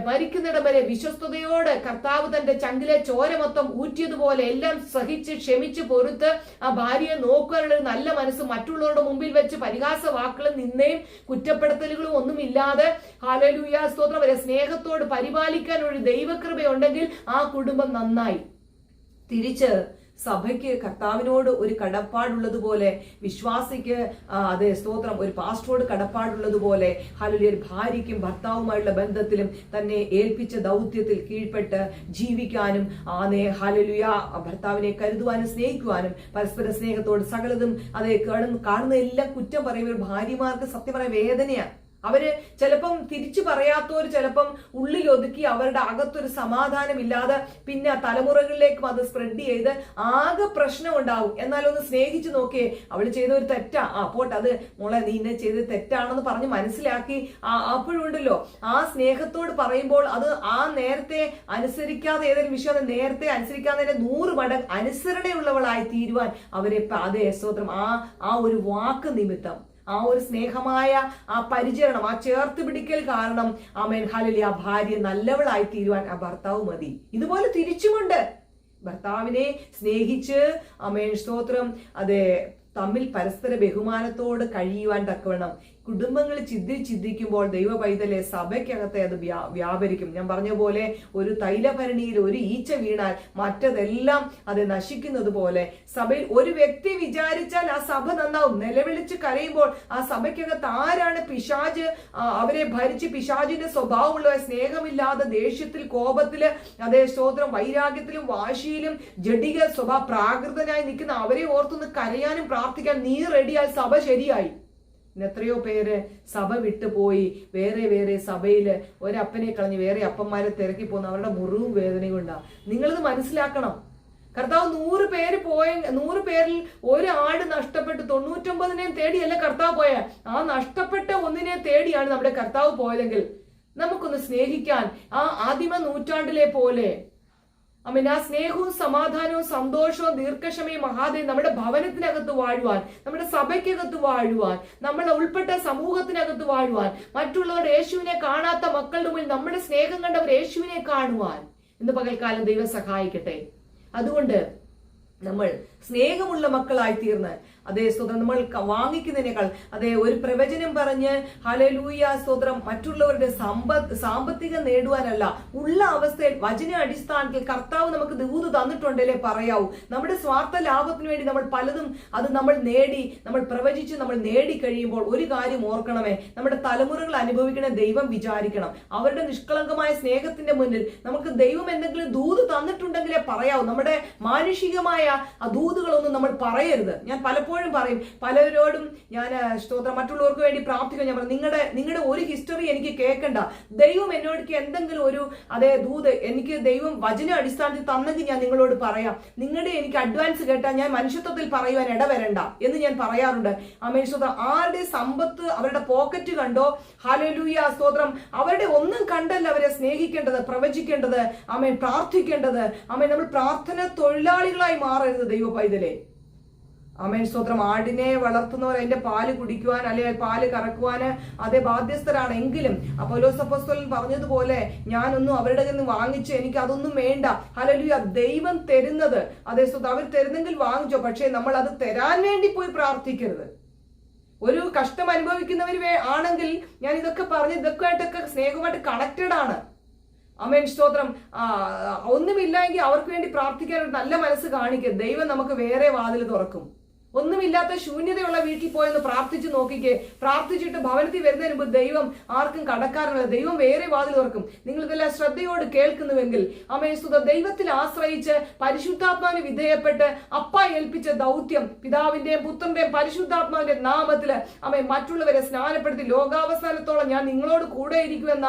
മരിക്കുന്നിടം വരെ വിശ്വസ്തയോടെ കർത്താവ് തന്റെ ചങ്കിലെ ചോര മൊത്തം ഊറ്റിയതുപോലെ എല്ലാം സഹിച്ച് ക്ഷമിച്ച് പൊറുത്ത് ആ ഭാര്യയെ നോക്കുവാനുള്ള ഒരു നല്ല മനസ്സ്, മറ്റുള്ളവരുടെ മുമ്പിൽ വെച്ച് പരിഹാസ വാക്കുകളും നിന്നയും കുറ്റപ്പെടുത്തലുകളും ഒന്നുമില്ലാതെ ഹല്ലേലൂയ സ്തോത്രം വരെ സ്നേഹത്തോട് പരിപാലിക്കാൻ ഒരു ദൈവകൃപയുണ്ടെങ്കിൽ ആ കുടുംബം നന്നായി. തിരിച്ച് സഭയ്ക്ക് കർത്താവിനോട് ഒരു കടപ്പാടുള്ളതുപോലെ, വിശ്വാസിക്ക് സ്തോത്രം ഒരു പാസ്റ്ററോട് കടപ്പാടുള്ളതുപോലെ, ഹല്ലേലൂയ ഭാര്യയ്ക്കും ഭർത്താവുമായുള്ള ബന്ധത്തിലും തന്നെ ഏൽപ്പിച്ച ദൗത്യത്തിൽ കീഴ്പ്പെട്ട് ജീവിക്കാനും ഹല്ലേലൂയ ഭർത്താവിനെ കരുതുവാനും സ്നേഹിക്കുവാനും, പരസ്പര സ്നേഹത്തോട് സകലതും കാണുന്ന എല്ലാം കുറ്റം പറയുമ്പോൾ ഭാര്യമാർക്ക് സത്യം പറയാൻ വേദനയാണ്. അവര് ചിലപ്പം തിരിച്ചു പറയാത്തവർ ചിലപ്പം ഉള്ളിൽ ഒതുക്കി അവരുടെ അകത്തൊരു സമാധാനമില്ലാതെ പിന്നെ തലമുറകളിലേക്കും അത് സ്പ്രെഡ് ചെയ്ത് ആകെ പ്രശ്നം ഉണ്ടാവും. എന്നാലൊന്ന് സ്നേഹിച്ചു നോക്കിയേ, അവള് ചെയ്ത ഒരു തെറ്റാ, പോട്ടെ, അത് മോളെ നീ ഇന്നെ ചെയ്ത് തെറ്റാണെന്ന് പറഞ്ഞ് മനസ്സിലാക്കി അപ്പോഴുണ്ടല്ലോ ആ സ്നേഹത്തോട് പറയുമ്പോൾ അത് ആ നേരത്തെ അനുസരിക്കാതെ ഏതൊരു വിഷയം നേരത്തെ അനുസരിക്കാതെ 100 മടങ്ങ് അനുസരണയുള്ളവളായി തീരുവാൻ അവരെ സ്തോത്രം ആ ഒരു വാക്ക് നിമിത്തം, ആ ഒരു സ്നേഹമായ ആ പരിചരണം, ആ ചേർത്ത് പിടിക്കൽ കാരണം ഹല്ലേലൂയ ആ ഭാര്യ നല്ലവളായി തീരുവാൻ ആ ഭർത്താവ് മതി. ഇതുപോലെ തിരിച്ചുമുണ്ട്. ഭർത്താവിനെ സ്നേഹിച്ച് സ്തോത്രം തമ്മിൽ പരസ്പര ബഹുമാനത്തോട് കഴിയുവാൻ തക്കവണ്ണം കുടുംബങ്ങൾ ചിന്തിക്കുമ്പോൾ ദൈവ പൈതലെ സഭയ്ക്കകത്തെ അത് വ്യാപരിക്കും. ഞാൻ പറഞ്ഞ പോലെ ഒരു തൈലഭരണിയിൽ ഒരു ഈച്ച വീണാൽ മറ്റതെല്ലാം നശിക്കുന്നത് പോലെ സഭയിൽ ഒരു വ്യക്തി വിചാരിച്ചാൽ ആ സഭ നന്നാവും. നിലവിളിച്ച് കരയുമ്പോൾ ആ സഭയ്ക്കകത്ത് ആരാണ് പിശാച് അവരെ ഭരിച്ച് പിശാചിന്റെ സ്വഭാവമുള്ള സ്നേഹമില്ലാതെ ദേഷ്യത്തിൽ, കോപത്തില്, സ്തോത്രം വൈരാഗ്യത്തിലും വാശിയിലും ജഡിക സ്വഭാവ പ്രാകൃതനായി നിൽക്കുന്ന അവരെ ഓർത്തൊന്ന് കരയാനും പ്രാർത്ഥിക്കാൻ നീ റെഡിയാൽ സഭ ശരിയായി. എത്രയോ പേര് സഭ വിട്ടുപോയി വേറെ വേറെ സഭയില് ഒരപ്പനെ കളഞ്ഞ് വേറെ അപ്പന്മാരെ തിരക്കി പോകുന്ന അവരുടെ മുറിവും വേദനയും ഉണ്ടാവും. നിങ്ങളിത് മനസ്സിലാക്കണം. കർത്താവ് 100 പേരിൽ ഒരു ആട് നഷ്ടപ്പെട്ട് 99 തേടിയല്ല കർത്താവ് പോയ, ആ നഷ്ടപ്പെട്ട ഒന്നിനെ തേടിയാണ് നമ്മുടെ കർത്താവ് പോയതെങ്കിൽ നമുക്കൊന്ന് സ്നേഹിക്കാൻ ആ ആദിമ നൂറ്റാണ്ടിലെ പോലെ ആ സ്നേഹവും സമാധാനവും സന്തോഷവും ദീർഘക്ഷമയും മഹാദയും നമ്മുടെ ഭവനത്തിനകത്ത് വാഴുവാൻ, നമ്മുടെ സഭയ്ക്കകത്ത് വാഴുവാൻ, നമ്മളെ ഉൾപ്പെട്ട സമൂഹത്തിനകത്ത് വാഴുവാൻ, മറ്റുള്ളവരുടെ യേശുവിനെ കാണാത്ത മക്കളുടെ മുന്നിൽ നമ്മുടെ സ്നേഹം കണ്ടവർ യേശുവിനെ കാണുവാൻ ഇന്ന് പകൽക്കാലം ദൈവം സഹായിക്കട്ടെ. അതുകൊണ്ട് നമ്മൾ സ്നേഹമുള്ള മക്കളായി തീർന്ന് സ്തോത്രം നമ്മൾ വാങ്ങിക്കുന്നതിനേക്കാൾ ഒരു പ്രവചനം പറഞ്ഞ് ഹല്ലേലൂയ സ്തോത്രം മറ്റുള്ളവരുടെ സാമ്പത്തികം നേടുവാനല്ല, ഉള്ള അവസ്ഥയിൽ വചന അടിസ്ഥാനത്തിൽ കർത്താവ് നമുക്ക് ദൂത് തന്നിട്ടുണ്ടല്ലേ പറയാവൂ. നമ്മുടെ സ്വാർത്ഥ ലാഭത്തിന് വേണ്ടി നമ്മൾ പലതും നമ്മൾ പ്രവചിച്ച് നമ്മൾ നേടിക്കഴിയുമ്പോൾ ഒരു കാര്യം ഓർക്കണമേ, നമ്മുടെ തലമുറകൾ അനുഭവിക്കണ ദൈവം വിചാരിക്കണം. അവരുടെ നിഷ്കളങ്കമായ സ്നേഹത്തിന്റെ മുന്നിൽ നമുക്ക് ദൈവം എന്തെങ്കിലും ദൂത് തന്നിട്ടുണ്ടെങ്കിലേ പറയാവൂ. നമ്മുടെ മാനുഷികമായ ആ ദൂതുകളൊന്നും നമ്മൾ പറയരുത്. ഞാൻ പലപ്പോഴും പറയും, പലരോടും ഞാൻ സ്തോത്രം മറ്റുള്ളവർക്ക് വേണ്ടി പ്രാർത്ഥിക്കാൻ ഞാൻ പറയും, നിങ്ങളുടെ ഒരു ഹിസ്റ്ററി എനിക്ക് കേൾക്കണ്ട. ദൈവം എന്നോട് എന്തെങ്കിലും ഒരു ദൂത് എനിക്ക് ദൈവം വചന അടിസ്ഥാനത്തിൽ തന്നെങ്കിൽ ഞാൻ നിങ്ങളോട് പറയാം. നിങ്ങളുടെ എനിക്ക് അഡ്വാൻസ് കേട്ടാൽ ഞാൻ മനുഷ്യത്വത്തിൽ പറയുവാൻ ഇടവരണ്ട എന്ന് ഞാൻ പറയാറുണ്ട്. സ്തോത്രം ആരുടെ സമ്പത്ത് അവരുടെ പോക്കറ്റ് കണ്ടോ, ഹല്ലേലൂയ സ്തോത്രം അവരുടെ ഒന്നും കണ്ടല്ല അവരെ സ്നേഹിക്കേണ്ടത്, പ്രവചിക്കേണ്ടത്, പ്രാർത്ഥിക്കേണ്ടത്. നമ്മൾ പ്രാർത്ഥന തൊഴിലാളികളായി മാറരുത് ദൈവ പൈതലേ. സ്തോത്രം ആടിനെ വളർത്തുന്നവർ അതിന്റെ പാല് കുടിക്കുവാൻ അല്ലെങ്കിൽ പാല് കറക്കുവാന് ബാധ്യസ്ഥരാണ്. എങ്കിലും പൗലോസ് അപ്പോസ്തലൻ പറഞ്ഞതുപോലെ ഞാനൊന്നും അവരുടെ നിന്ന് വാങ്ങിച്ച് എനിക്ക് അതൊന്നും വേണ്ട. ഹല്ലേലൂയ ദൈവം തരുന്നത് സ്തോത്രം അവർ തരുന്നെങ്കിൽ വാങ്ങിച്ചോ, പക്ഷേ നമ്മൾ അത് തരാൻ വേണ്ടി പോയി പ്രാർത്ഥിക്കരുത്. ഒരു കഷ്ടം അനുഭവിക്കുന്നവർ ആണെങ്കിൽ ഞാൻ ഇതൊക്കെ പറഞ്ഞ് ഇതൊക്കെ സ്നേഹമായിട്ട് കണക്റ്റഡ് ആണ്. സ്തോത്രം ഒന്നുമില്ലെങ്കിൽ അവർക്ക് വേണ്ടി പ്രാർത്ഥിക്കാൻ ഒരു നല്ല മനസ്സ് കാണിക്കുക. ദൈവം നമുക്ക് വേറെ വാതിൽ തുറക്കും. ഒന്നുമില്ലാത്ത ശൂന്യതയുള്ള വീട്ടിൽ പോയെന്ന് പ്രാർത്ഥിച്ചു നോക്കിക്കേ. പ്രാർത്ഥിച്ചിട്ട് ഭവനത്തിൽ വരുന്നതിന് മുമ്പ് ദൈവം ആർക്കും കടക്കാറില്ല, ദൈവം വേറെ വാതിൽ തുറക്കും. നിങ്ങൾ ഇതെല്ലാം ശ്രദ്ധയോട് കേൾക്കുന്നുവെങ്കിൽ അമേസ്തുത ദൈവത്തിൽ ആശ്രയിച്ച് പരിശുദ്ധാത്മാവിന് വിധേയപ്പെട്ട് അപ്പ ഏൽപ്പിച്ച ദൗത്യം പിതാവിന്റെയും പുത്രന്റെയും പരിശുദ്ധാത്മാവിന്റെ നാമത്തില് മറ്റുള്ളവരെ സ്നാനപ്പെടുത്തി ലോകാവസാനത്തോളം ഞാൻ നിങ്ങളോട് കൂടെ ഇരിക്കുമെന്ന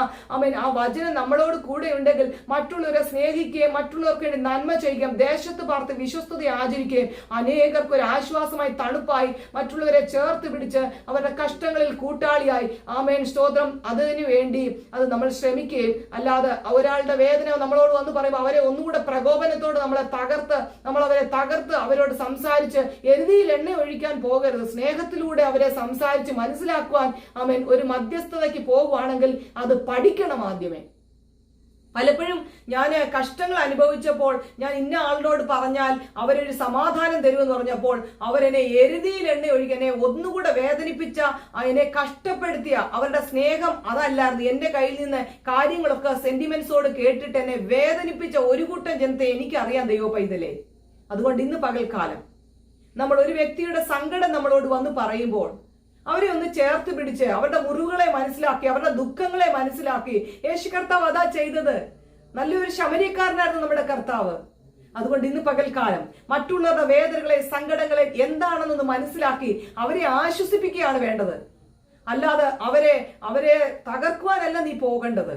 ആ വചനം നമ്മളോട് കൂടെ ഉണ്ടെങ്കിൽ മറ്റുള്ളവരെ സ്നേഹിക്കുകയും മറ്റുള്ളവർക്ക് വേണ്ടി നന്മ ചെയ്യുകയും ദേശത്ത് പാർത്ത് വിശ്വസ്തത ആചരിക്കുകയും അനേകർക്ക് ഒരു ആശ്വാസമായി തണുപ്പായി മറ്റുള്ളവരെ ചേർത്ത് പിടിച്ച് അവരുടെ കഷ്ടങ്ങളിൽ കൂട്ടാളിയായി സ്തോത്രം അതിനു വേണ്ടി അത് നമ്മൾ ശ്രമിക്കുകയും അല്ലാതെ ഒരാളുടെ വേദന നമ്മളോട് വന്ന് പറയുമ്പോൾ അവരെ ഒന്നുകൂടെ പ്രകോപനത്തോട് അവരെ തകർത്ത് അവരോട് സംസാരിച്ച് എരുതിയിൽ എണ്ണ ഒഴിക്കാൻ പോകരുത്. സ്നേഹത്തിലൂടെ അവരെ സംസാരിച്ച് മനസ്സിലാക്കുവാൻ ഒരു മധ്യസ്ഥതയ്ക്ക് പോകുവാണെങ്കിൽ അത് പഠിക്കണം ആദ്യമേ. പലപ്പോഴും ഞാൻ കഷ്ടങ്ങൾ അനുഭവിച്ചപ്പോൾ ഞാൻ ഇന്ന ആളിനോട് പറഞ്ഞാൽ അവരൊരു സമാധാനം തരുമെന്ന് പറഞ്ഞപ്പോൾ അവരെന്നെ എരുതിയിൽ എണ്ണ ഒഴുകി എന്നെ ഒന്നുകൂടെ വേദനിപ്പിച്ച, എന്നെ കഷ്ടപ്പെടുത്തിയ അവരുടെ സ്നേഹം അതല്ലായിരുന്നു. എന്റെ കയ്യിൽ നിന്ന് കാര്യങ്ങളൊക്കെ സെന്റിമെന്റ്സോട് കേട്ടിട്ട് എന്നെ വേദനിപ്പിച്ച ഒരു കൂട്ടം ജനത്തെ എനിക്കറിയാം ദൈവ പൈതലേ. അതുകൊണ്ട് ഇന്ന് പകൽക്കാലം നമ്മൾ ഒരു വ്യക്തിയുടെ സങ്കടം നമ്മളോട് വന്ന് പറയുമ്പോൾ അവരെ ഒന്ന് ചേർത്ത് പിടിച്ച് അവരുടെ മുറിവുകളെ മനസ്സിലാക്കി അവരുടെ ദുഃഖങ്ങളെ മനസ്സിലാക്കി. യേശു കർത്താവ് അതാ ചെയ്തത്. നല്ലൊരു ശമരിക്കാരനായിരുന്നു നമ്മുടെ കർത്താവ്. അതുകൊണ്ട് ഇന്ന് പകൽക്കാലം മറ്റുള്ളവരുടെ വേദനകളെ സങ്കടങ്ങളെ എന്താണെന്നൊന്ന് മനസ്സിലാക്കി അവരെ ആശ്വസിപ്പിക്കുകയാണ് വേണ്ടത്. അല്ലാതെ അവരെ തകർക്കുവാനല്ല നീ പോകേണ്ടത്.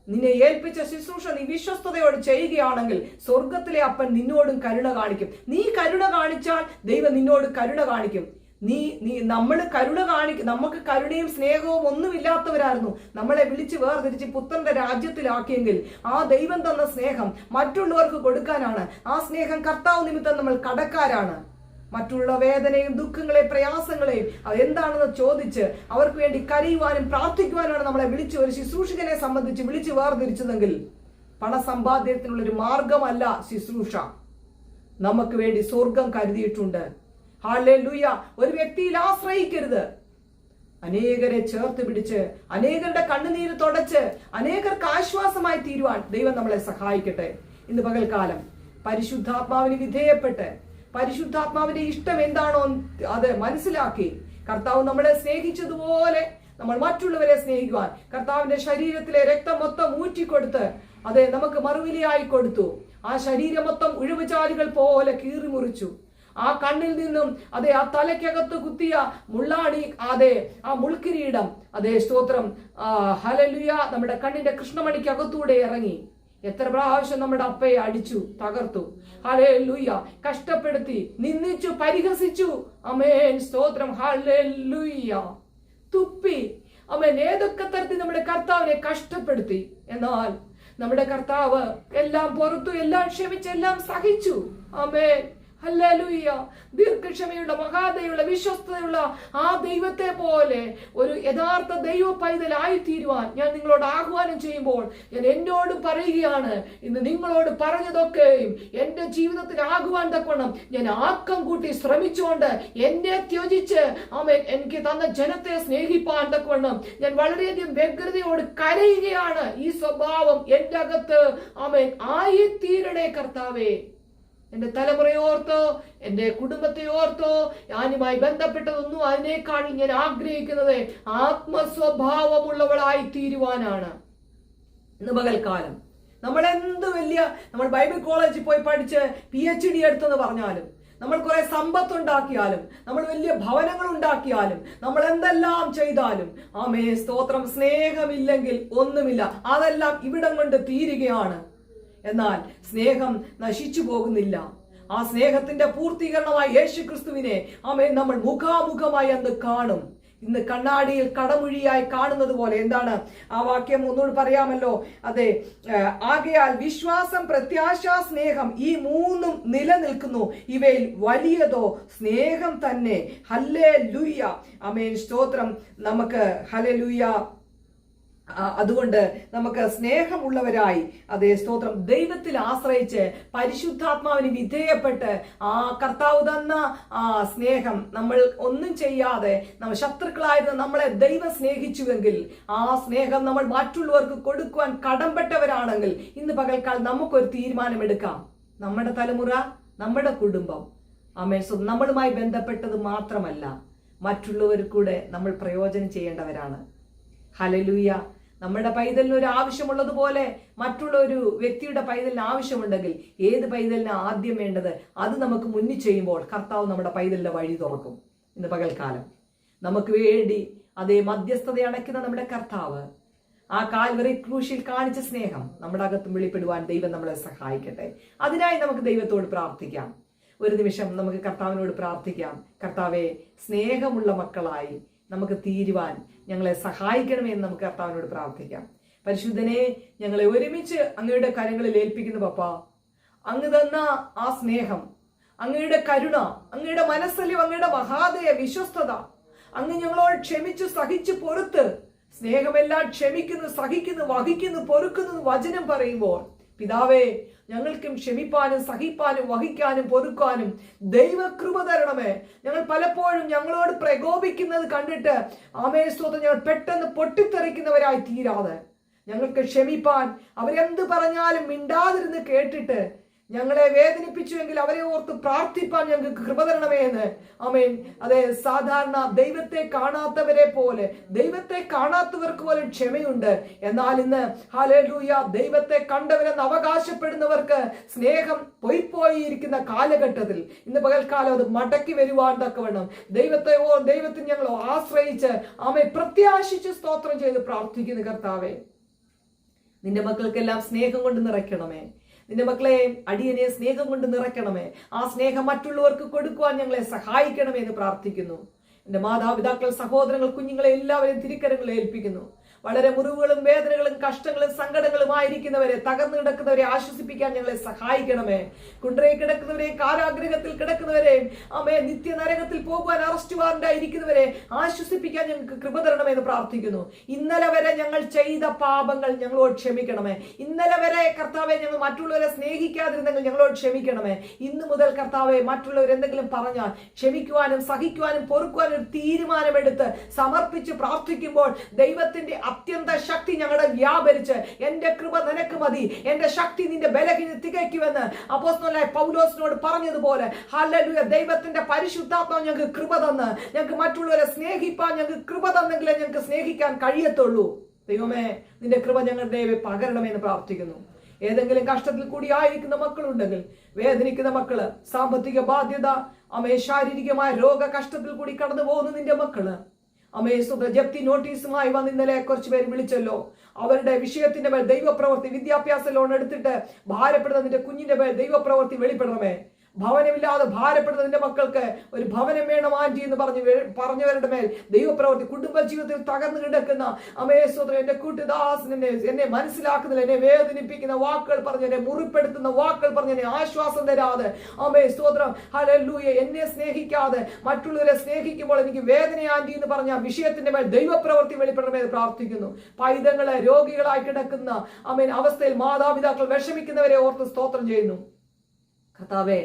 നിന്നെ ഏൽപ്പിച്ച ശുശ്രൂഷ നീ വിശ്വസ്തയോട് ചെയ്യുകയാണെങ്കിൽ സ്വർഗത്തിലെ അപ്പൻ നിന്നോടും കരുണ കാണിക്കും. നീ കരുണ കാണിച്ചാൽ ദൈവം നിന്നോട് കരുണ കാണിക്കും. നമുക്ക് കരുണയും സ്നേഹവും ഒന്നുമില്ലാത്തവരായിരുന്നു. നമ്മളെ വിളിച്ച് വേർതിരിച്ച് പുത്രന്റെ രാജ്യത്തിലാക്കിയെങ്കിൽ ആ ദൈവം തന്ന സ്നേഹം മറ്റുള്ളവർക്ക് കൊടുക്കാനാണ്. ആ സ്നേഹം കർത്താവ് നിമിത്തം നമ്മൾ കടക്കാരാണ്. മറ്റുള്ള വേദനയും ദുഃഖങ്ങളെയും പ്രയാസങ്ങളെയും അതെന്താണെന്ന് ചോദിച്ച് അവർക്ക് വേണ്ടി കരയുവാനും പ്രാർത്ഥിക്കുവാനാണ് നമ്മളെ വിളിച്ച് ഒരു ശുശ്രൂഷകനെ സംബന്ധിച്ച് വിളിച്ച് വേർതിരിച്ചതെങ്കിൽ പണസമ്പാദ്യത്തിനുള്ളൊരു മാർഗമല്ല ശുശ്രൂഷ. നമുക്ക് വേണ്ടി സ്വർഗം കരുതിയിട്ടുണ്ട്. ഹല്ലേലൂയ. ഒരു വ്യക്തിയിൽ ആശ്രയിക്കരുത്. അനേകരെ ചേർത്ത് പിടിച്ച് അനേകരുടെ കണ്ണുനീര് തുടച്ച് അനേകർക്ക് ആശ്വാസമായി തീരുവാൻ ദൈവം നമ്മളെ സഹായിക്കട്ടെ. ഇന്ന് പകൽക്കാലം പരിശുദ്ധാത്മാവിന് വിധേയപ്പെട്ട് പരിശുദ്ധാത്മാവിന്റെ ഇഷ്ടം എന്താണോ അത് മനസ്സിലാക്കി കർത്താവ് നമ്മളെ സ്നേഹിച്ചതുപോലെ നമ്മൾ മറ്റുള്ളവരെ സ്നേഹിക്കുവാൻ കർത്താവിന്റെ ശരീരത്തിലെ രക്തം മൊത്തം ഊറ്റിക്കൊടുത്ത് നമുക്ക് മറുവിലയായി കൊടുത്തു. ആ ശരീരം മൊത്തം ഉഴുവുചാലുകൾ പോലെ കീറി മുറിച്ചു. ആ കണ്ണിൽ നിന്നും ആ തലയ്ക്കകത്ത് കുത്തിയ മുള്ളാണി ആ മുൾക്കിരീടം സ്തോത്രം ഹല്ലേലൂയ നമ്മുടെ കണ്ണിന്റെ കൃഷ്ണമണിക്കകത്തൂടെ ഇറങ്ങി. എത്ര പ്രാവശ്യം നമ്മുടെ അപ്പയെ അടിച്ചു തകർത്തു, ഹല്ലേലൂയ, കഷ്ടപ്പെടുത്തി, നിന്ദിച്ചു, പരിഹസിച്ചു. ആമേൻ, സ്തോത്രം, ഹല്ലേലൂയ, തുപ്പി. ആമേൻ, ഏതൊക്കെ തരത്തിൽ നമ്മുടെ കർത്താവിനെ കഷ്ടപ്പെടുത്തി. എന്നാൽ നമ്മുടെ കർത്താവ് എല്ലാം പൊറുത്തു, എല്ലാം ക്ഷമിച്ച്, എല്ലാം സഹിച്ചു. ആമേൻ, ഹല്ലേലൂയ. ദീർഘക്ഷമയുള്ള, മഹാദയുള്ള, വിശ്വസ്തയുള്ള ആ ദൈവത്തെ പോലെ ഒരു യഥാർത്ഥ ദൈവ പൈതലായി തീരുവാൻ ഞാൻ നിങ്ങളോട് ആഹ്വാനം ചെയ്യുമ്പോൾ ഞാൻ എന്നോട് പറയുകയാണ്, ഇന്ന് നിങ്ങളോട് പറഞ്ഞതൊക്കെയും എന്റെ ജീവിതത്തിൽ ആകുവാൻ തക്കവണ്ണം ഞാൻ ആക്കം കൂട്ടി ശ്രമിച്ചുകൊണ്ട് എന്നെ ത്യജിച്ച് എനിക്ക് തന്ന ജനത്തെ സ്നേഹിപ്പാൻ തക്കവണ്ണം ഞാൻ വളരെയധികം വ്യഗ്രതയോട് കരയുകയാണ്. ഈ സ്വഭാവം എന്റെ അകത്ത് ആയി തീരണേ കർത്താവേ. എന്റെ തലമുറയോർത്തോ എന്റെ കുടുംബത്തെ ഓർത്തോ ഞാനുമായി ബന്ധപ്പെട്ടതൊന്നും അതിനേക്കാൾ ഞാൻ ആഗ്രഹിക്കുന്നത് ആത്മസ്വഭാവമുള്ളവളായി തീരുവാനാണ്. ഇന്ന് പകൽക്കാലം നമ്മൾ ബൈബിൾ കോളേജിൽ പോയി പഠിച്ച് PhD എടുത്തെന്ന് പറഞ്ഞാലും, നമ്മൾ കുറെ സമ്പത്ത് ഉണ്ടാക്കിയാലും, നമ്മൾ വലിയ ഭവനങ്ങൾ ഉണ്ടാക്കിയാലും, നമ്മൾ എന്തെല്ലാം ചെയ്താലും സ്തോത്രം, സ്നേഹമില്ലെങ്കിൽ ഒന്നുമില്ല. അതെല്ലാം ഇവിടം കൊണ്ട് തീരുകയാണ്. എന്നാൽ സ്നേഹം നശിച്ചു പോകുന്നില്ല. ആ സ്നേഹത്തിന്റെ പൂർത്തീകരണമായി യേശു ക്രിസ്തുവിനെ നമ്മൾ മുഖാമുഖമായി അന്ന് കാണും. ഇന്ന് കണ്ണാടിയിൽ കടമുഴിയായി കാണുന്നത് പോലെ. എന്താണ് ആ വാക്യം? ഒന്നുകൂടി പറയാമല്ലോ. ആകയാൽ വിശ്വാസം, പ്രത്യാശ, സ്നേഹം, ഈ മൂന്നും നിലനിൽക്കുന്നു. ഇവയിൽ വലിയതോ സ്നേഹം തന്നെ. ഹല്ലേലൂയ, ആമേൻ, സ്തോത്രം. നമുക്ക് ഹല്ലേലൂയ. അതുകൊണ്ട് നമുക്ക് സ്നേഹമുള്ളവരായി സ്തോത്രം ദൈവത്തിൽ ആശ്രയിച്ച് പരിശുദ്ധാത്മാവിന് വിധേയപ്പെട്ട് ആ കർത്താവ് തന്ന ആ സ്നേഹം നമ്മൾ ഒന്നും ചെയ്യാതെ നമ്മൾ ശത്രുക്കളായിരുന്ന നമ്മളെ ദൈവം സ്നേഹിച്ചുവെങ്കിൽ ആ സ്നേഹം നമ്മൾ മറ്റുള്ളവർക്ക് കൊടുക്കുവാൻ കടംപെട്ടവരാണെങ്കിൽ ഇന്ന് പകൽക്കാലം നമുക്കൊരു തീരുമാനമെടുക്കാം. നമ്മുടെ തലമുറ, നമ്മുടെ കുടുംബം ആമേൻ. നമ്മളുമായി ബന്ധപ്പെട്ടത് മാത്രമല്ല, മറ്റുള്ളവർക്കൂടെ നമ്മൾ പ്രയോജനം ചെയ്യേണ്ടവരാണ്. ഹല്ലേലൂയ. നമ്മുടെ പൈതലിന് ഒരു ആവശ്യമുള്ളതുപോലെ മറ്റുള്ള ഒരു വ്യക്തിയുടെ പൈതലിന് ആവശ്യമുണ്ടെങ്കിൽ ഏത് പൈതലിന് ആദ്യം വേണ്ടത് അത് നമുക്ക് മുന്നിൽ ചെയ്യുമ്പോൾ കർത്താവ് നമ്മുടെ പൈതലിന്റെ വഴി തുറക്കും. ഇന്ന് പകൽക്കാലം നമുക്ക് വേണ്ടി അതേ മധ്യസ്ഥത അണയ്ക്കുന്ന നമ്മുടെ കർത്താവ് ആ കാൽവറി ക്രൂശിൽ കാണിച്ച സ്നേഹം നമ്മുടെ അകത്തും വെളിപ്പെടുവാൻ ദൈവം നമ്മളെ സഹായിക്കട്ടെ. അതിനായി നമുക്ക് ദൈവത്തോട് പ്രാർത്ഥിക്കാം. ഒരു നിമിഷം നമുക്ക് കർത്താവിനോട് പ്രാർത്ഥിക്കാം. കർത്താവെ, സ്നേഹമുള്ള മക്കളായി നമുക്ക് തീരുവാൻ ഞങ്ങളെ സഹായിക്കണമേ എന്ന് നമുക്ക് കർത്താവിനോട് പ്രാർത്ഥിക്കാം. പരിശുദ്ധനെ, ഞങ്ങളെ ഒരുമിച്ച് അങ്ങയുടെ കരങ്ങളിൽ ഏൽപ്പിക്കുന്നു പപ്പാ. അങ്ങ് തന്ന ആ സ്നേഹം, അങ്ങയുടെ കരുണ, അങ്ങയുടെ മനസ്സലിവ്, അങ്ങയുടെ മഹാദയ വിശ്വസ്തത, അങ്ങ് ഞങ്ങളോട് ക്ഷമിച്ചു സഹിച്ചു പൊറുത്ത് സ്നേഹമെല്ലാം ക്ഷമിക്കുന്നു, സഹിക്കുന്നു, വഹിക്കുന്നു, പൊറുക്കുന്നു വചനം പറയുമ്പോൾ പിതാവേ, ഞങ്ങൾക്കും ക്ഷമിപ്പാനും സഹിപ്പാനും വഹിക്കാനും പൊറുക്കാനും ദൈവകൃപ തരണമേ. ഞങ്ങൾ പലപ്പോഴും ഞങ്ങളോട് പ്രകോപിക്കുന്നത് കണ്ടിട്ട് ആമേസ്തോത്രം ഞങ്ങൾ പെട്ടെന്ന് പൊട്ടിത്തെറിക്കുന്നവരായി തീരാതെ ഞങ്ങൾക്ക് ക്ഷമിപ്പാൻ, അവരെന്ത് പറഞ്ഞാലും മിണ്ടാതിരുന്ന് കേട്ടിട്ട് ഞങ്ങളെ വേദനിപ്പിച്ചുവെങ്കിൽ അവരെ ഓർത്ത് പ്രാർത്ഥിപ്പാൻ ഞങ്ങൾക്ക് കൃപ തരണമേ എന്ന്. ആമേൻ. അതെ, സാധാരണ ദൈവത്തെ കാണാത്തവരെ പോലെ, ദൈവത്തെ കാണാത്തവർക്ക് പോലും ക്ഷമയുണ്ട്. എന്നാൽ ഇന്ന് ഹല്ലേലൂയ, ദൈവത്തെ കണ്ടവരെന്ന് അവകാശപ്പെടുന്നവർക്ക് സ്നേഹം പോയിപ്പോയിരിക്കുന്ന കാലഘട്ടത്തിൽ ഇന്ന് പകൽക്കാലം അത് മടക്കി വരുവാൻ തക്കവണ്ണം ദൈവത്തിന് ഞങ്ങൾ ആശ്രയിച്ച് ആമേ പ്രത്യാശിച്ച് സ്തോത്രം ചെയ്ത് പ്രാർത്ഥിക്കുന്നു. കർത്താവേ, നിന്റെ മക്കൾക്കെല്ലാം സ്നേഹം കൊണ്ട് നിറയ്ക്കണമേ. നിന്റെ മക്കളെ, അടിയനെ സ്നേഹം കൊണ്ട് നിറയ്ക്കണമേ. ആ സ്നേഹം മറ്റുള്ളവർക്ക് കൊടുക്കുവാൻ ഞങ്ങളെ സഹായിക്കണമേ എന്ന് പ്രാർത്ഥിക്കുന്നു. എന്റെ മാതാപിതാക്കൾ, സഹോദരങ്ങൾ, കുഞ്ഞുങ്ങളെ എല്ലാവരെയും തിരുക്കരങ്ങളിൽ ഏൽപ്പിക്കുന്നു. വളരെ മുറിവുകളും വേദനകളും കഷ്ടങ്ങളും സങ്കടങ്ങളുമായിരിക്കുന്നവരെ, തകർന്നു കിടക്കുന്നവരെ ആശ്വസിപ്പിക്കാൻ ഞങ്ങളെ സഹായിക്കണമേ. കുണ്ടറയിൽ കിടക്കുന്നവരെയും കാരാഗ്രഹത്തിൽ കിടക്കുന്നവരെയും അമ്മയെ നിത്യനരകത്തിൽ പോകുവാൻ അറസ്റ്റ് വാറന്റായിരിക്കുന്നവരെ ആശ്വസിപ്പിക്കാൻ ഞങ്ങൾക്ക് കൃപ തരണമെന്ന് പ്രാർത്ഥിക്കുന്നു. ഇന്നലെ വരെ ഞങ്ങൾ ചെയ്ത പാപങ്ങൾ ഞങ്ങളോട് ക്ഷമിക്കണമേ. ഇന്നലെ വരെ കർത്താവെ ഞങ്ങൾ മറ്റുള്ളവരെ സ്നേഹിക്കാതിരുന്നെങ്കിൽ ഞങ്ങളോട് ക്ഷമിക്കണമേ. ഇന്ന് മുതൽ കർത്താവെ, മറ്റുള്ളവർ എന്തെങ്കിലും പറഞ്ഞാൽ ക്ഷമിക്കുവാനും സഹിക്കുവാനും പൊറുക്കുവാനും ഒരു തീരുമാനമെടുത്ത് സമർപ്പിച്ച് പ്രാർത്ഥിക്കുമ്പോൾ ദൈവത്തിന്റെ അത്യന്ത ശക്തി ഞങ്ങളുടെ വ്യാപരിച്ച് എന്റെ കൃപ നിനക്ക് മതി, എന്റെ ശക്തി നിന്റെ ബലഹീനത തികയ്ക്കുമെന്ന് അപ്പോസ്തലനായ പൗലോസിനോട് പറഞ്ഞതുപോലെ ഹല്ലേലൂയ, ദൈവത്തിന്റെ പരിശുദ്ധാത്മാവ് ഞങ്ങൾക്ക് കൃപ തന്ന് ഞങ്ങൾക്ക് മറ്റുള്ളവരെ സ്നേഹിപ്പാൻ ഞങ്ങൾക്ക് കൃപ തന്നെങ്കിലേ ഞങ്ങൾക്ക് സ്നേഹിക്കാൻ കഴിയത്തുള്ളൂ. ദൈവമേ, നിന്റെ കൃപ ഞങ്ങളുടെ പകരണമെന്ന് പ്രാർത്ഥിക്കുന്നു. ഏതെങ്കിലും കഷ്ടത്തിൽ കൂടി ആയിരിക്കുന്ന മക്കളുണ്ടെങ്കിൽ, വേദനിക്കുന്ന മക്കള്, സാമ്പത്തിക ബാധ്യത, അമേ ശാരീരികമായ രോഗ കഷ്ടത്തിൽ കൂടി കടന്നു പോകുന്ന നിന്റെ മക്കള്, അമേസുത ജപ്തി നോട്ടീസുമായി വന്ന് ഇന്നലെ കുറച്ച് പേര് വിളിച്ചല്ലോ. അവരുടെ വിഷയത്തിന്റെ മേൽ ദൈവപ്രവൃത്തി, വിദ്യാഭ്യാസ ലോൺ എടുത്തിട്ട് ഭാരപ്പെടുന്ന നിന്റെ കുഞ്ഞിന്റെ മേൽ ദൈവപ്രവൃത്തി വെളിപ്പെടണമേ. ഭവനമില്ലാതെ ഭാരപ്പെടുന്ന നിന്റെ മക്കൾക്ക് ഒരു ഭവനം വേണം ആന്റി എന്ന് പറഞ്ഞവരുടെ മേൽ ദൈവപ്രവൃത്തി. കുടുംബജീവിതത്തിൽ തകർന്നു കിടക്കുന്ന അമേസ്വത്രം, എന്റെ കൂട്ടുദാസൻ എന്നെ മനസ്സിലാക്കുന്നില്ല, എന്നെ വേദനിപ്പിക്കുന്ന വാക്കുകൾ പറഞ്ഞ്, എന്നെ മുറിപ്പെടുത്തുന്ന വാക്കുകൾ പറഞ്ഞ് എന്നെ ആശ്വാസം തരാതെ അമേസ്തോത്രം ഹല്ലേലൂയ, എന്നെ സ്നേഹിക്കാതെ മറ്റുള്ളവരെ സ്നേഹിക്കുമ്പോൾ എനിക്ക് വേദന ആന്റി എന്ന് പറഞ്ഞ വിഷയത്തിന്റെ മേൽ ദൈവപ്രവൃത്തി വെളിപ്പെടണമെന്ന് പ്രാർത്ഥിക്കുന്നു. പൈതങ്ങളെ രോഗികളായി കിടക്കുന്ന അവസ്ഥയിൽ മാതാപിതാക്കൾ വിഷമിക്കുന്നവരെ ഓർത്ത് സ്തോത്രം ചെയ്യുന്നു. കർത്താവേ,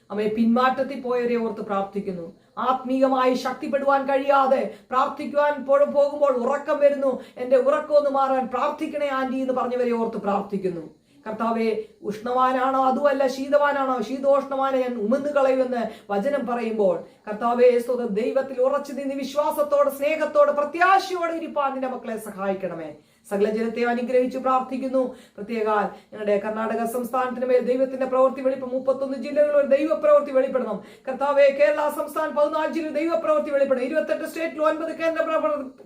അമ്മയെ പിന്മാറ്റത്തിൽ പോയവരെ ഓർത്ത് പ്രാർത്ഥിക്കുന്നു. ആത്മീയമായി ശക്തിപ്പെടുവാൻ കഴിയാതെ പ്രാർത്ഥിക്കുവാൻ പോകുമ്പോൾ ഉറക്കം വരുന്നു, എന്റെ ഉറക്കം ഒന്ന് മാറാൻ പ്രാർത്ഥിക്കണേ ആന്റി എന്ന് പറഞ്ഞവരെ ഓർത്ത് പ്രാർത്ഥിക്കുന്നു. കർത്താവെ, ഉഷ്ണവാനാണോ അതുമല്ല ശീതവാനാണോ, ശീതോഷ്ണവാനെ ഞാൻ ഉമന്ന് കളയുമെന്ന് വചനം പറയുമ്പോൾ കർത്താവെ, ദൈവത്തിൽ ഉറച്ചു നിന്ന് വിശ്വാസത്തോടെ, സ്നേഹത്തോടെ, പ്രത്യാശയോടെ ഇരിപ്പാൻ നിന്റെ മക്കളെ സഹായിക്കണമേ. സകല ജനത്തെ അനുഗ്രഹിച്ചു പ്രാർത്ഥിക്കുന്നു. പ്രത്യേക ഞങ്ങളുടെ കർണാടക സംസ്ഥാനത്തിന് മേൽ ദൈവത്തിന്റെ പ്രവൃത്തി വെളിപ്പെടും. 31 ജില്ലകളിൽ ഒരു ദൈവപ്രവൃത്തി വെളിപ്പെടണം. കർത്താവെ, കേരള സംസ്ഥാനം 14 ജില്ലയിൽ ദൈവപ്രവൃത്തി വെളിപ്പെടണം. 28 സ്റ്റേറ്റിലും 9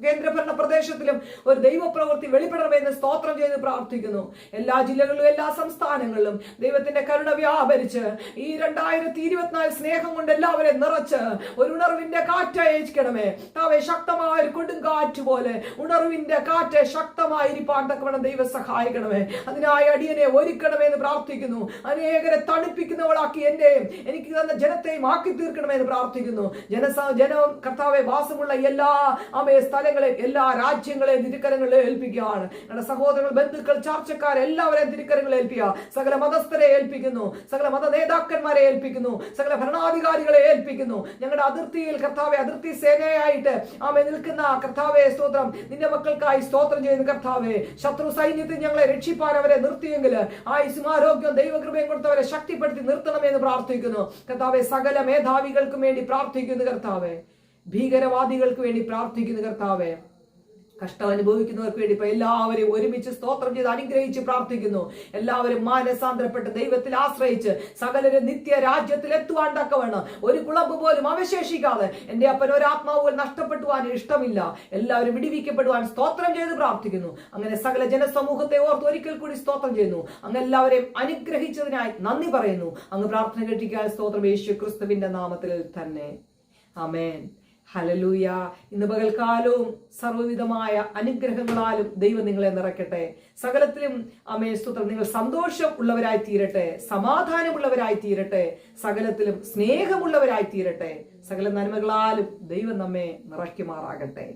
കേന്ദ്രഭരണ പ്രദേശത്തിലും ഒരു ദൈവപ്രവൃത്തി വെളിപ്പെടണമെന്ന് സ്തോത്രം ചെയ്ത് പ്രാർത്ഥിക്കുന്നു. എല്ലാ ജില്ലകളിലും എല്ലാ സംസ്ഥാനങ്ങളിലും ദൈവത്തിന്റെ കരുണ വ്യാപരിച്ച് ഈ 2024 സ്നേഹം കൊണ്ട് എല്ലാവരെയും നിറച്ച് ഒരു ഉണർവിന്റെ കാറ്റ് അയക്കണമേ. ശക്തമായ ഒരു കൊടുങ്കാറ്റ് പോലെ ഉണർവിന്റെ കാറ്റ് ശക്തമായി ദൈവം സഹായിക്കണമേ. അതിനായി അടിയനെ ഒരുക്കണമേ എന്ന് പ്രാർത്ഥിക്കുന്നു. അനേകരെ തണുപ്പിക്കുന്നവളാക്കി എന്നെയും എനിക്ക് തന്ന ജനത്തെയും ആക്കി തീർക്കണമേ എന്ന് പ്രാർത്ഥിക്കുന്നു. ജനം കർത്താവെ വാസമുള്ള എല്ലാ സ്ഥലങ്ങളെ, എല്ലാ രാജ്യങ്ങളെ തിരുക്കരങ്ങളെ ഏൽപ്പിക്കുകയാണ്. ഞങ്ങളുടെ സഹോദരങ്ങൾ, ബന്ധുക്കൾ, ചർച്ചക്കാർ എല്ലാവരെയും തിരുക്കരങ്ങളെ ഏൽപ്പിക്കുക. സകല മതസ്ഥരെ ഏൽപ്പിക്കുന്നു, സകല മത നേതാക്കന്മാരെ ഏൽപ്പിക്കുന്നു, സകല ഭരണാധികാരികളെ ഏൽപ്പിക്കുന്നു. ഞങ്ങളുടെ അതിർത്തിയിൽ കർത്താവെ, അതിർത്തി സേനയായിട്ട് നിൽക്കുന്ന കർത്താവെ സ്തോത്രം, നിന്റെ മക്കൾക്കായി സ്തോത്രം ചെയ്യുന്നു. കർത്താവെ. ശത്രു സൈന്യത്തിൽ ഞങ്ങളെ രക്ഷിപ്പാൻ അവരെ നിർത്തിയെങ്കിൽ ആയുസ്സും ആരോഗ്യവും ദൈവകൃപയും കൊടുത്തവരെ ശക്തിപ്പെടുത്തി നിർത്തണമെന്ന് പ്രാർത്ഥിക്കുന്നു കർത്താവെ. സകല മേധാവികൾക്കും വേണ്ടി പ്രാർത്ഥിക്കുന്നു കർത്താവെ. ഭീകരവാദികൾക്ക് വേണ്ടി പ്രാർത്ഥിക്കുന്നു കർത്താവെ. കഷ്ടം അനുഭവിക്കുന്നവർക്ക് വേണ്ടി ഇപ്പൊ എല്ലാവരെയും ഒരുമിച്ച് സ്തോത്രം ചെയ്ത് അനുഗ്രഹിച്ച് പ്രാർത്ഥിക്കുന്നു. എല്ലാവരും മാനസാന്തരപ്പെട്ട് ദൈവത്തിൽ ആശ്രയിച്ച് സകലരും നിത്യ രാജ്യത്തിൽ എത്തുവാൻ തക്കവണ്ണം ഒരു കുളമ്പ് പോലും അവശേഷിക്കാതെ എന്റെ അപ്പൻ ഒരാത്മാവ് പോലും നഷ്ടപ്പെടുവാൻ ഇഷ്ടമില്ല. എല്ലാവരും വിടിവിക്കപ്പെടുവാൻ സ്തോത്രം ചെയ്ത് പ്രാർത്ഥിക്കുന്നു. അങ്ങനെ സകല ജനസമൂഹത്തെ ഓർത്ത് ഒരിക്കൽ കൂടി സ്തോത്രം ചെയ്യുന്നു. അങ്ങ് എല്ലാവരെയും അനുഗ്രഹിച്ചതിനായി നന്ദി പറയുന്നു. അങ്ങ് പ്രാർത്ഥന കേട്ടിരിക്കാൻ സ്തോത്രം യേശു ക്രിസ്തുവിന്റെ നാമത്തിൽ തന്നെ. ആമേൻ. ഹല്ലേലൂയ. ഇന്ന് പകൽക്കാലവും സർവ്വവിധമായ അനുഗ്രഹങ്ങളാലും ദൈവം നിങ്ങളെ നിറയ്ക്കട്ടെ. സകലത്തിലും ആമേൻ സ്തോത്രം. നിങ്ങൾ സന്തോഷം ഉള്ളവരായി തീരട്ടെ, സമാധാനമുള്ളവരായി തീരട്ടെ, സകലത്തിലും സ്നേഹമുള്ളവരായി തീരട്ടെ. സകല നന്മകളാലും ദൈവം നമ്മെ നിറയ്ക്കുമാറാകട്ടെ.